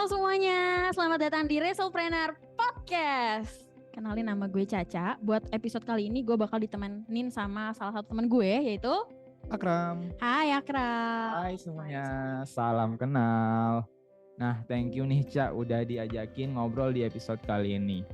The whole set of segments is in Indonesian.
semuanya, selamat datang di Resultpreneur Podcast. Kenalin, nama gue Caca. Buat episode kali ini gue bakal ditemenin sama salah satu teman gue, yaitu Akram. Hai Akram. Hai semuanya, salam kenal. Nah, thank you nih Ca udah diajakin ngobrol di episode kali ini.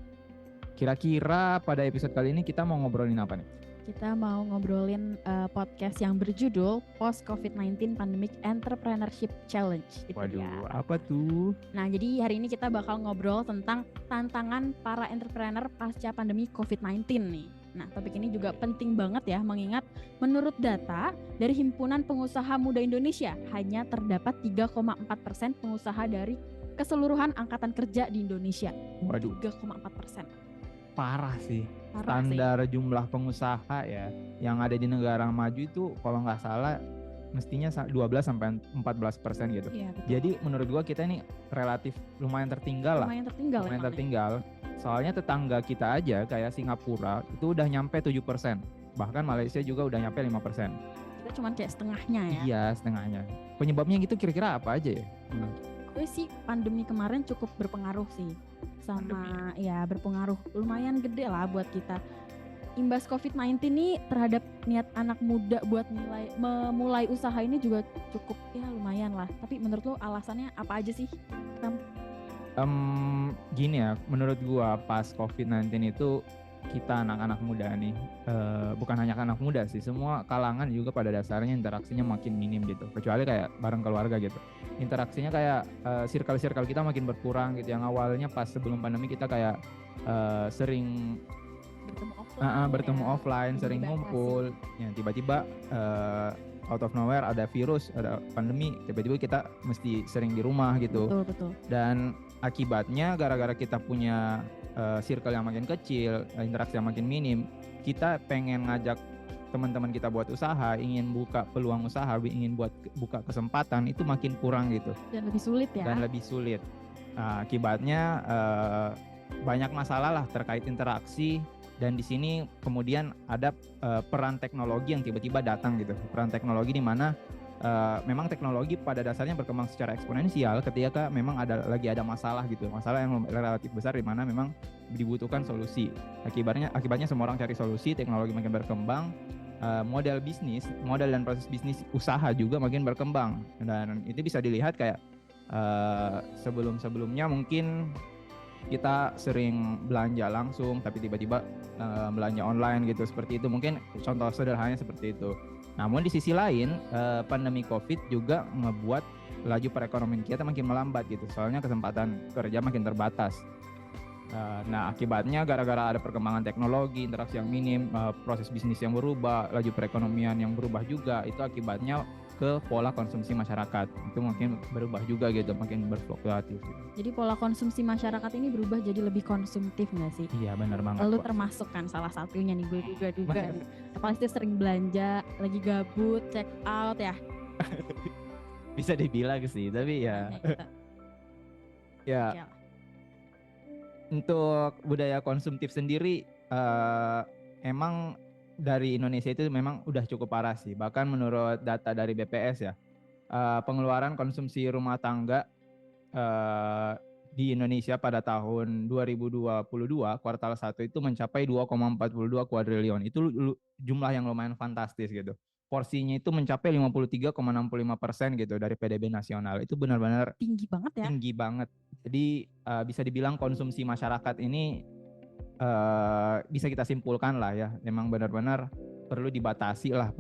Kira-kira pada episode kali ini kita mau ngobrolin apa nih? Kita mau ngobrolin podcast yang berjudul Post COVID-19 Pandemic Entrepreneurship Challenge. Gitu Waduh, ya. apa tuh? Nah, jadi hari ini kita bakal ngobrol tentang tantangan para entrepreneur pasca pandemi COVID-19 nih. Nah, topik ini juga penting banget ya, mengingat menurut data dari Himpunan Pengusaha Muda Indonesia, hanya terdapat 3,4% pengusaha dari keseluruhan angkatan kerja di Indonesia. Waduh. 3,4%. Parah sih. Parah Standar jumlah pengusaha ya yang ada di negara maju itu kalau nggak salah mestinya 12 sampai 14% gitu. Iya, betul. Jadi menurut gua kita ini relatif lumayan tertinggal lah. Lumayan tertinggal. Soalnya tetangga kita aja kayak Singapura itu udah nyampe 7%. Bahkan Malaysia juga udah nyampe 5%. Kita cuma kayak setengahnya ya. Iya, setengahnya. Penyebabnya gitu kira-kira apa aja ya? Gue sih pandemi kemarin cukup berpengaruh sih. Sama ya berpengaruh lumayan gede lah buat kita. Imbas COVID-19 nih terhadap niat anak muda buat memulai usaha ini juga cukup ya lumayan lah. Tapi menurut lo alasannya apa aja sih? Gini ya, menurut gua pas COVID-19 itu kita anak-anak muda nih, bukan hanya anak muda sih, semua kalangan juga pada dasarnya interaksinya makin minim gitu. Kecuali kayak bareng keluarga gitu. Interaksinya kayak circle-circle kita makin berkurang gitu. Yang awalnya pas sebelum pandemi kita kayak sering bertemu offline, sering ngumpul. Ya, tiba-tiba out of nowhere ada virus, ada pandemi, tiba-tiba kita mesti sering di rumah gitu. Betul. Dan akibatnya gara-gara kita punya circle yang makin kecil, interaksi yang makin minim, kita pengen ngajak teman-teman kita buat usaha, ingin buka peluang usaha, ingin buka kesempatan, itu makin kurang gitu. Dan lebih sulit ya. Nah, akibatnya banyak masalah lah terkait interaksi. Dan di sini kemudian ada peran teknologi yang tiba-tiba datang gitu. Peran teknologi di mana memang teknologi pada dasarnya berkembang secara eksponensial ketika memang lagi ada masalah gitu. Masalah yang relatif besar di mana memang dibutuhkan solusi. Akibatnya semua orang cari solusi, teknologi makin berkembang, model dan proses bisnis usaha juga makin berkembang. Dan itu bisa dilihat kayak sebelum-sebelumnya mungkin kita sering belanja langsung tapi tiba-tiba belanja online gitu, seperti itu. Mungkin contoh sederhananya seperti itu. Namun di sisi lain pandemi COVID juga ngebuat laju perekonomian kita makin melambat gitu, soalnya kesempatan kerja makin terbatas. Nah, akibatnya gara-gara ada perkembangan teknologi, interaksi yang minim, proses bisnis yang berubah, laju perekonomian yang berubah juga, itu akibatnya ke pola konsumsi masyarakat itu mungkin berubah juga gitu, makin berfluktuatif gitu. Jadi pola konsumsi masyarakat ini berubah jadi lebih konsumtif nggak sih? Iya, benar banget. Lu termasuk kan salah satunya nih, gue juga nih. Apalagi sering belanja, lagi gabut, check out ya. Bisa dibilang sih, tapi ya ya untuk budaya konsumtif sendiri emang dari Indonesia itu memang udah cukup parah sih. Bahkan menurut data dari BPS ya, pengeluaran konsumsi rumah tangga di Indonesia pada tahun 2022 kuartal 1 itu mencapai 2,42 kuadriliun. Itu jumlah yang lumayan fantastis gitu. Porsinya itu mencapai 53,65% gitu dari PDB nasional. Itu benar-benar tinggi banget ya. Tinggi banget. Jadi bisa dibilang konsumsi masyarakat ini bisa kita simpulkan lah ya, memang benar-benar perlu dibatasi lah,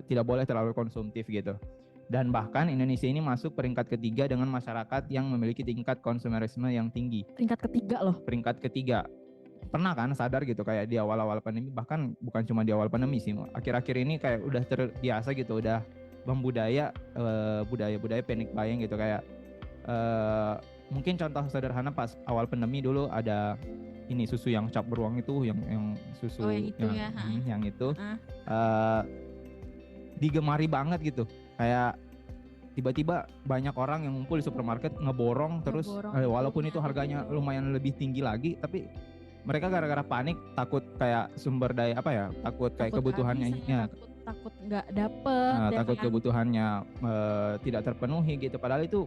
tidak boleh terlalu konsumtif gitu. Dan bahkan Indonesia ini masuk peringkat ketiga dengan masyarakat yang memiliki tingkat konsumerisme yang tinggi. Peringkat ketiga. Pernah kan sadar gitu kayak di awal-awal pandemi, bahkan bukan cuma di awal pandemi sih, akhir-akhir ini kayak udah terbiasa gitu, udah membudaya budaya panic buying gitu, kayak mungkin contoh sederhana pas awal pandemi dulu ada ini susu yang cap beruang itu, yang susu yang itu digemari banget gitu, kayak tiba-tiba banyak orang yang ngumpul di supermarket ngeborong terus walaupun itu harganya lumayan lebih tinggi lagi, tapi mereka gara-gara panik, takut kayak sumber daya takut kayak kebutuhannya takut nggak dapet ya takut kan? kebutuhannya tidak terpenuhi gitu. Padahal itu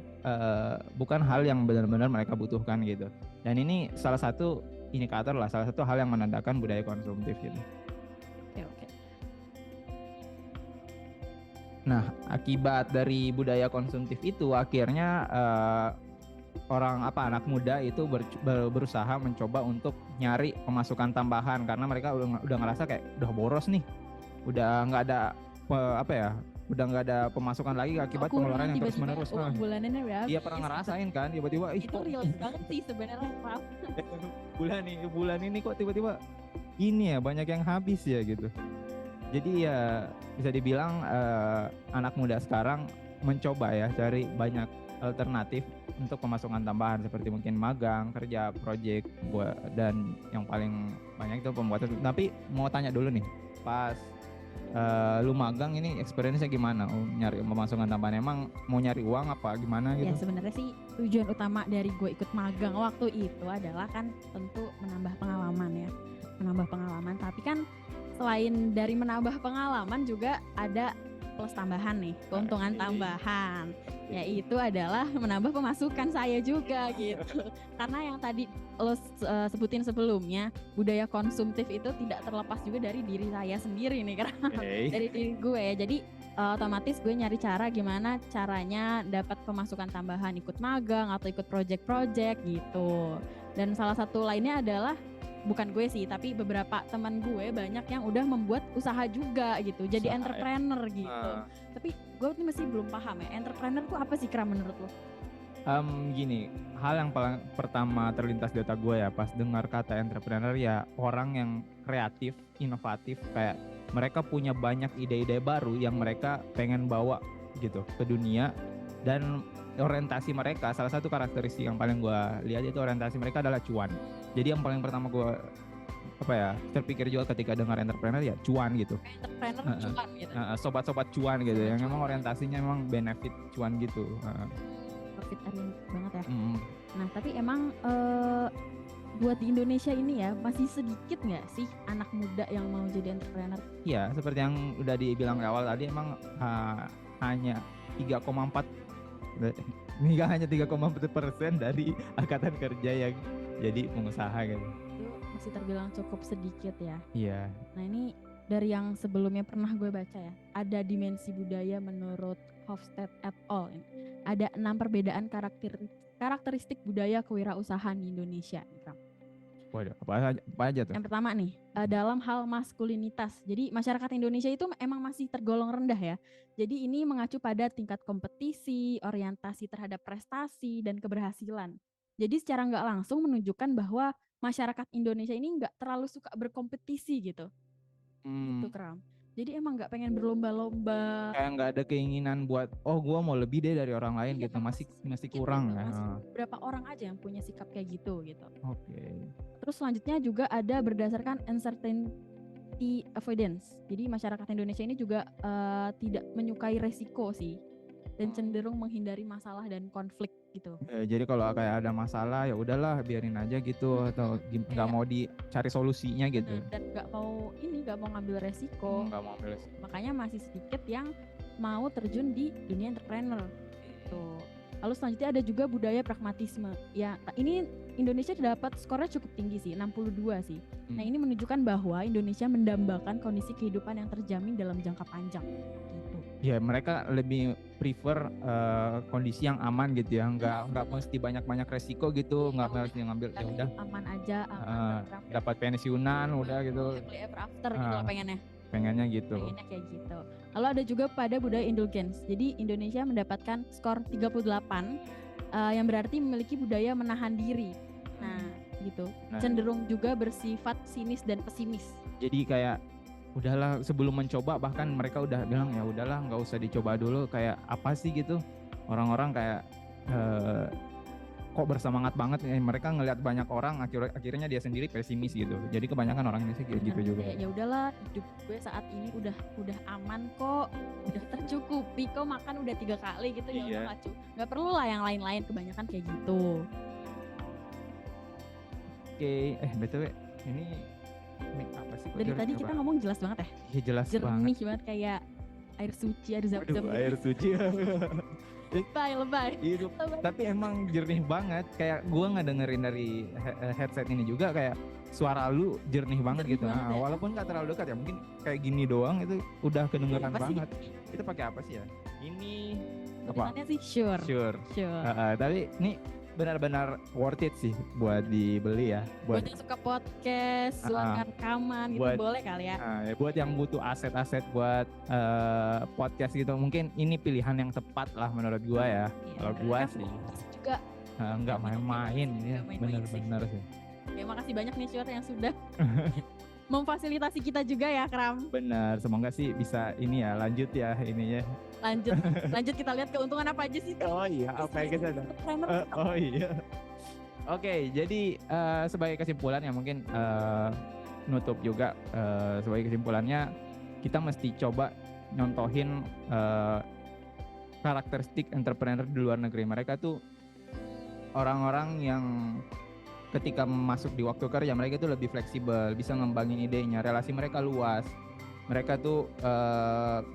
bukan hal yang benar-benar mereka butuhkan gitu. Dan ini salah satu indikator lah, salah satu hal yang menandakan budaya konsumtif gitu. Oke. Nah, akibat dari budaya konsumtif itu akhirnya anak muda itu berusaha mencoba untuk nyari pemasukan tambahan karena mereka udah ngerasa kayak udah boros nih, udah nggak ada udah nggak ada pemasukan lagi akibat pengeluaran yang terus menerus. Uang bulanannya berapa? Iya, pernah ngerasain kan tiba-tiba Itu real banget sih sebenarnya, Raf. bulan ini kok tiba-tiba ini ya banyak yang habis ya gitu. Jadi ya bisa dibilang anak muda sekarang mencoba ya cari banyak alternatif untuk pemasukan tambahan seperti mungkin magang, kerja, project, dan yang paling banyak itu pembuatan. Tapi mau tanya dulu nih, pas lu magang ini experience-nya gimana? Nyari pemasukan tambahan, emang mau nyari uang apa gimana gitu? Ya sebenarnya sih tujuan utama dari gue ikut magang waktu itu adalah kan tentu menambah pengalaman ya, tapi kan selain dari menambah pengalaman juga ada plus tambahan nih, keuntungan tambahan, yaitu adalah menambah pemasukan saya juga gitu. Karena yang tadi lo sebutin sebelumnya, budaya konsumtif itu tidak terlepas juga dari diri saya sendiri nih, karena dari diri gue. Jadi otomatis gue nyari cara gimana caranya dapat pemasukan tambahan, ikut magang atau ikut project-project gitu. Dan salah satu lainnya adalah bukan gue sih, tapi beberapa teman gue banyak yang udah membuat usaha juga gitu, jadi entrepreneur gitu. Tapi gue tuh masih belum paham ya, entrepreneur tuh apa sih, Kram, menurut lo? Gini, hal yang paling pertama terlintas di otak gue ya pas dengar kata entrepreneur ya orang yang kreatif, inovatif, kayak mereka punya banyak ide-ide baru yang mereka pengen bawa gitu ke dunia. Dan orientasi mereka, salah satu karakteristik yang paling gue lihat itu orientasi mereka adalah cuan. Jadi yang paling pertama gue terpikir juga ketika dengar entrepreneur ya cuan gitu. Entrepreneur cuan gitu. Sobat-sobat cuan gitu, yang memang orientasinya memang benefit cuan gitu. Profit banget ya. Nah tapi emang buat di Indonesia ini ya masih sedikit nggak sih anak muda yang mau jadi entrepreneur? Iya, seperti yang udah dibilang di awal tadi, emang hanya 3,4 hanya 3,4% dari angkatan kerja yang jadi pengusaha gitu. Itu masih terbilang cukup sedikit ya. Iya. Nah ini dari yang sebelumnya pernah gue baca ya, ada dimensi budaya menurut Hofstede et al. Ada 6 perbedaan karakteristik budaya kewirausahaan di Indonesia. Waduh, apa aja tuh? Yang pertama nih, dalam hal maskulinitas. Jadi masyarakat Indonesia itu emang masih tergolong rendah ya. Jadi ini mengacu pada tingkat kompetisi, orientasi terhadap prestasi, dan keberhasilan. Jadi secara nggak langsung menunjukkan bahwa masyarakat Indonesia ini nggak terlalu suka berkompetisi gitu. Gitu, Kram. Jadi emang nggak pengen berlomba-lomba. Kayak nggak ada keinginan buat, gue mau lebih deh dari orang lain gitu. Masih kurang gitu. ya. Masih beberapa orang aja yang punya sikap kayak gitu. Oke. Terus selanjutnya juga ada berdasarkan uncertainty avoidance. Jadi masyarakat Indonesia ini juga tidak menyukai resiko sih, dan cenderung menghindari masalah dan konflik gitu. Jadi kalau kayak ada masalah ya udahlah biarin aja gitu, atau nggak mau dicari solusinya gitu. Dan nggak mau ngambil resiko. Makanya masih sedikit yang mau terjun di dunia entrepreneur. Tuh. Lalu selanjutnya ada juga budaya pragmatisme. Ya, ini Indonesia dapat skornya cukup tinggi sih, 62 sih. Nah, ini menunjukkan bahwa Indonesia mendambakan kondisi kehidupan yang terjamin dalam jangka panjang. Gitu. Ya, mereka lebih prefer kondisi yang aman gitu ya, nggak mesti banyak resiko gitu, nggak mesti ngambil ya udah aman aja, dapat pensiunan udah gitu. Happily ever after gitu pengennya gitu. Pengennya kayak gitu. Lalu ada juga pada budaya indulgence. Jadi Indonesia mendapatkan skor 38 yang berarti memiliki budaya menahan diri. Nah, gitu. Cenderung juga bersifat sinis dan pesimis. Jadi kayak udahlah, sebelum mencoba bahkan mereka udah bilang ya udahlah nggak usah dicoba dulu, kayak apa sih gitu. Orang-orang kayak kok bersemangat banget ya, mereka ngelihat banyak orang akhirnya dia sendiri pesimis gitu. Jadi kebanyakan orang Indonesia kayak gitu juga. Ya udahlah, hidup gue saat ini udah aman kok, udah tercukupi kok, makan udah 3 kali gitu. Ya udah nggak perlu lah yang lain-lain, kebanyakan kayak gitu. Oke, BTW ini apa sih Dari tadi kita ngomong jelas banget ya. Iya jelas Jernih banget. banget kayak air suci, air zam-zam. Waduh, air suci. Lebay. Itu, tapi emang jernih banget. Kayak gua ngedengerin dari headset ini juga kayak suara lu jernih banget Jernih gitu. banget Nah, ya. walaupun nggak terlalu dekat ya, mungkin kayak gini doang itu udah kedengeran Apa sih? banget. Kita pakai apa sih ya? Ini apa? Tulisannya sih sure. Sure. Sure. Tapi ini benar-benar worth it sih buat dibeli ya. Buat yang suka podcast, suara rekaman gitu Buat- boleh kali ya. Nah, ya buat yang butuh aset-aset buat podcast gitu, mungkin ini pilihan yang tepat lah menurut gua ya. Kalau gua Karena sih juga nggak main-main ya, Nggak main-main sih. bener-bener sih. ya makasih banyak nih Sure yang sudah memfasilitasi kita juga ya Kram. Bener, semoga sih bisa ini ya, lanjut ya ininya. Lanjut kita lihat keuntungan apa aja sih. Oh iya, apa yang kita ada? Entrepreneur. Oh iya. Oke, jadi sebagai kesimpulan ya mungkin nutup juga sebagai kesimpulannya kita mesti coba nyontohin karakteristik entrepreneur di luar negeri. Mereka tuh orang-orang yang ketika masuk di waktu kerja mereka tuh lebih fleksibel, bisa ngembangin idenya, relasi mereka luas. Mereka tuh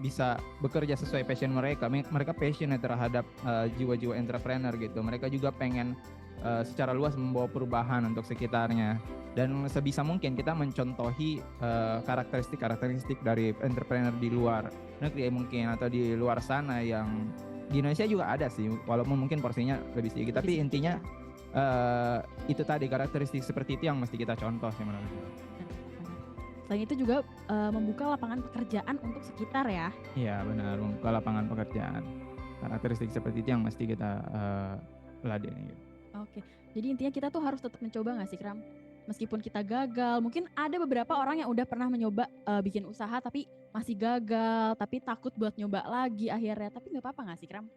bisa bekerja sesuai passion mereka. Mereka passionate terhadap jiwa-jiwa entrepreneur gitu. Mereka juga pengen secara luas membawa perubahan untuk sekitarnya. Dan sebisa mungkin kita mencontohi karakteristik dari entrepreneur di luar negeri mungkin atau di luar sana yang di Indonesia juga ada sih, walaupun mungkin porsinya lebih sedikit. Tapi intinya itu tadi karakteristik seperti itu yang mesti kita contoh sih menurut gue. Selain itu juga membuka lapangan pekerjaan untuk sekitar ya. Iya benar, membuka lapangan pekerjaan. Karakteristik seperti itu yang mesti kita ladeni. Gitu. Oke, jadi intinya kita tuh harus tetap mencoba nggak sih Kram? Meskipun kita gagal, mungkin ada beberapa orang yang udah pernah mencoba bikin usaha tapi masih gagal, tapi takut buat nyoba lagi akhirnya. Tapi nggak apa-apa nggak sih Kram?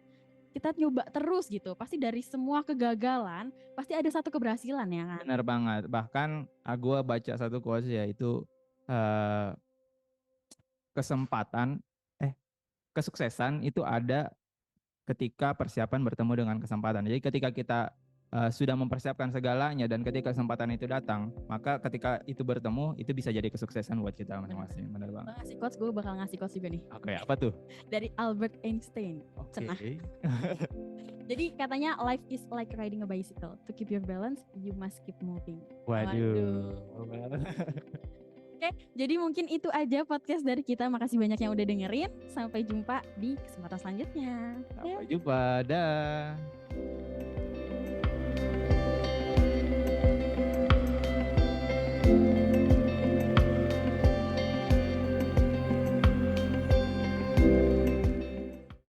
Kita nyoba terus gitu, pasti dari semua kegagalan pasti ada satu keberhasilan ya kan? Benar banget, bahkan gue baca satu quotes ya itu kesuksesan itu ada ketika persiapan bertemu dengan kesempatan. Jadi ketika kita sudah mempersiapkan segalanya dan ketika kesempatan itu datang, maka ketika itu bertemu itu bisa jadi kesuksesan buat kita masing-masing. Benar banget. Ngasih quotes, gue bakal ngasih quotes juga nih. Oke, apa tuh? Dari Albert Einstein. Cenah. Jadi katanya life is like riding a bicycle. To keep your balance, you must keep moving. Waduh. Oke, jadi mungkin itu aja podcast dari kita. Makasih banyak yang udah dengerin. Sampai jumpa di kesempatan selanjutnya. Sampai jumpa, dah.